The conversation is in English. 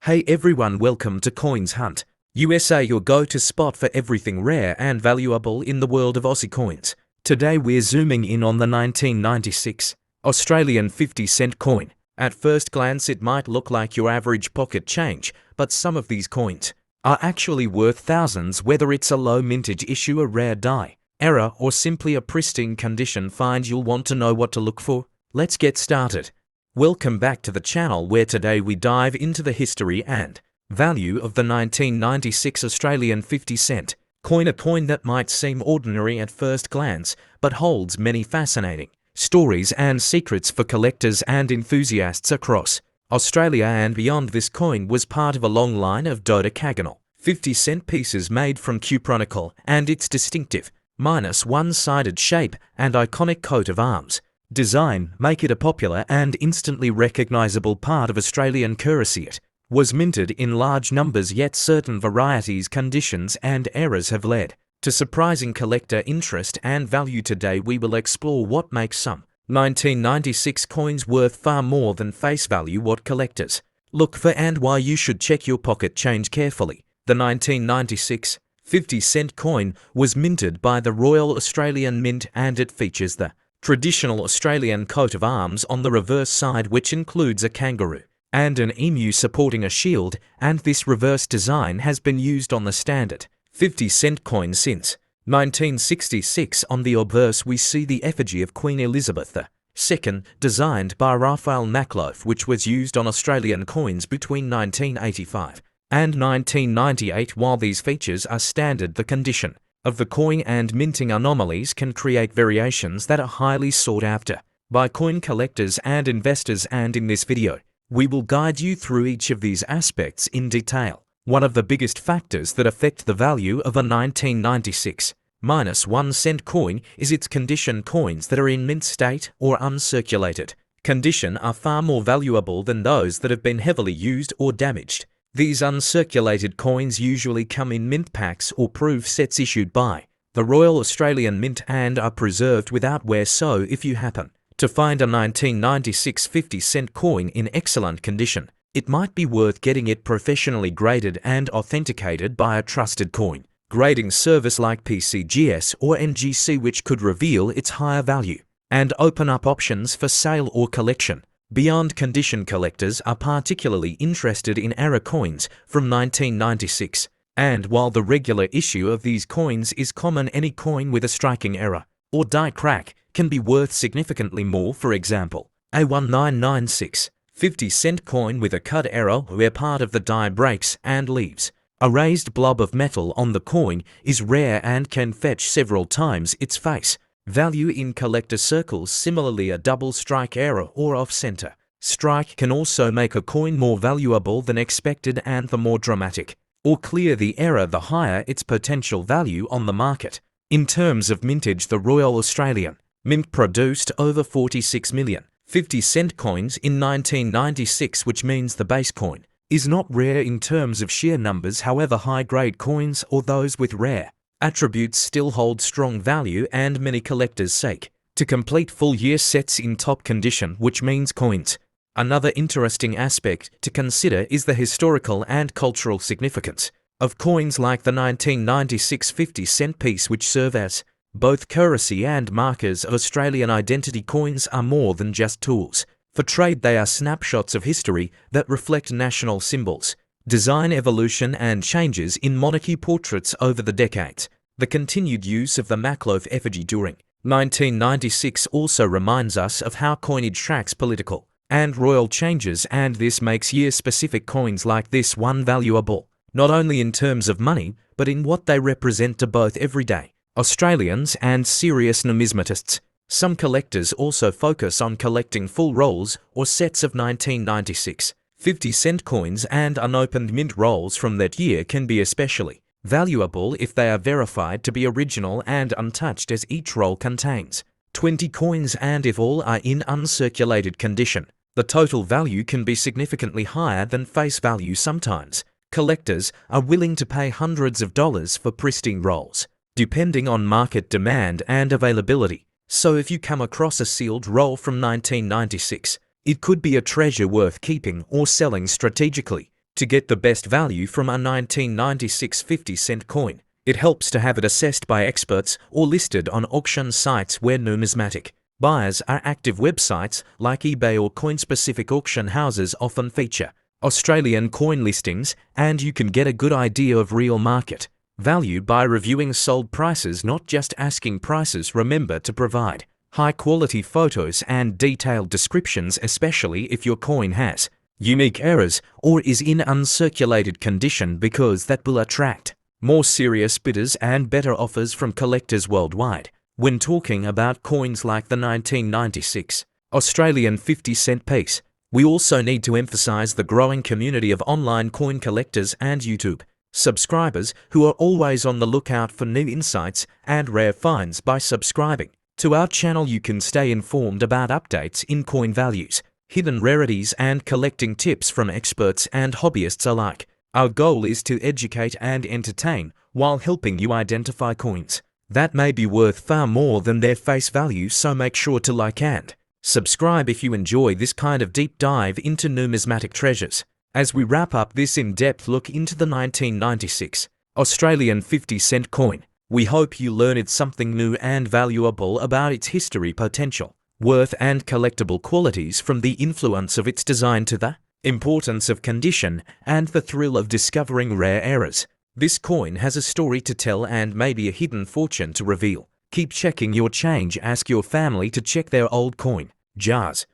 Hey everyone, welcome to Coins Hunt, USA, your go-to spot for everything rare and valuable in the world of Aussie coins. Today we're zooming in on the 1996 Australian 50-cent coin. At first glance it might look like your average pocket change, but some of these coins are actually worth thousands, whether it's a low mintage issue, a rare die, error, or simply a pristine condition find. You'll want to know what to look for. Let's get started. Welcome back to the channel, where today we dive into the history and value of the 1996 Australian 50-cent coin, a coin that might seem ordinary at first glance, but holds many fascinating stories and secrets for collectors and enthusiasts across Australia and beyond. This coin was part of a long line of dodecagonal 50-cent pieces made from cupronickel, and its distinctive -one-sided shape and iconic coat of arms design make it a popular and instantly recognizable part of Australian currency. It was minted in large numbers, yet certain varieties, conditions, and errors have led to surprising collector interest and value. Today we will explore what makes some 1996 coins worth far more than face value, what collectors look for, and why you should check your pocket change carefully. The 1996 50-cent coin was minted by the Royal Australian Mint, and it features the traditional Australian coat of arms on the reverse side, which includes a kangaroo and an emu supporting a shield, and this reverse design has been used on the standard 50-cent coin since 1966. On the obverse we see the effigy of Queen Elizabeth II, designed by Raphael Makhlouf, which was used on Australian coins between 1985 and 1998. While these features are standard, the condition of the coin and minting anomalies can create variations that are highly sought after by coin collectors and investors, and in this video we will guide you through each of these aspects in detail. One of the biggest factors that affect the value of a 1996 -1-cent coin is its condition. Coins that are in mint state or uncirculated condition are far more valuable than those that have been heavily used or damaged. These uncirculated coins usually come in mint packs or proof sets issued by the Royal Australian Mint and are preserved without wear, so if you happen to find a 1996 50-cent coin in excellent condition, it might be worth getting it professionally graded and authenticated by a trusted coin grading service like PCGS or NGC, which could reveal its higher value and open up options for sale or collection. Beyond condition, collectors are particularly interested in error coins from 1996, and while the regular issue of these coins is common, any coin with a striking error or die crack can be worth significantly more. For example, a 1996 50-cent coin with a cut error where part of the die breaks and leaves a raised blob of metal on the coin is rare and can fetch several times its face value in collector circles. Similarly, a double strike error or off-center strike can also make a coin more valuable than expected, and the more dramatic or clear the error, the higher its potential value on the market. In terms of mintage, the Royal Australian Mint produced over 46 million 50-cent coins in 1996, which means the base coin is not rare in terms of sheer numbers. However, high-grade coins or those with rare attributes still hold strong value, and many collectors seek to complete full-year sets in top condition, which means coins. Another interesting aspect to consider is the historical and cultural significance of coins like the 1996 50-cent piece, which serve as both currency and markers of Australian identity. Coins are more than just tools for trade, they are snapshots of history that reflect national symbols, design evolution, and changes in monarchy portraits over the decades. The continued use of the Makhlouf effigy during 1996 also reminds us of how coinage tracks political and royal changes, and this makes year-specific coins like this one valuable, not only in terms of money, but in what they represent to both everyday Australians and serious numismatists. Some collectors also focus on collecting full rolls or sets of 1996 50-cent coins, and unopened mint rolls from that year can be especially valuable if they are verified to be original and untouched, as each roll contains 20 coins, and if all are in uncirculated condition, the total value can be significantly higher than face value. Sometimes collectors are willing to pay hundreds of dollars for pristine rolls, depending on market demand and availability. So if you come across a sealed roll from 1996, it could be a treasure worth keeping or selling strategically. to get the best value from a 1996 50-cent coin. It helps to have it assessed by experts or listed on auction sites where numismatic buyers are active. Websites like eBay or coin-specific auction houses often feature Australian coin listings, and you can get a good idea of real market value by reviewing sold prices, not just asking prices. Remember to provide high-quality photos and detailed descriptions, especially if your coin has unique errors or is in uncirculated condition, because that will attract more serious bidders and better offers from collectors worldwide. When talking about coins like the 1996 Australian 50-cent piece, we also need to emphasize the growing community of online coin collectors and YouTube subscribers who are always on the lookout for new insights and rare finds. By subscribing to our channel, you can stay informed about updates in coin values, hidden rarities, and collecting tips from experts and hobbyists alike. Our goal is to educate and entertain while helping you identify coins that may be worth far more than their face value, so make sure to like and subscribe if you enjoy this kind of deep dive into numismatic treasures. As we wrap up this in-depth look into the 1996 Australian 50-cent coin, we hope you learned something new and valuable about its history, potential, worth, and collectible qualities, from the influence of its design to the importance of condition and the thrill of discovering rare errors. This coin has a story to tell and maybe a hidden fortune to reveal. Keep checking your change. Ask your family to check their old coin jars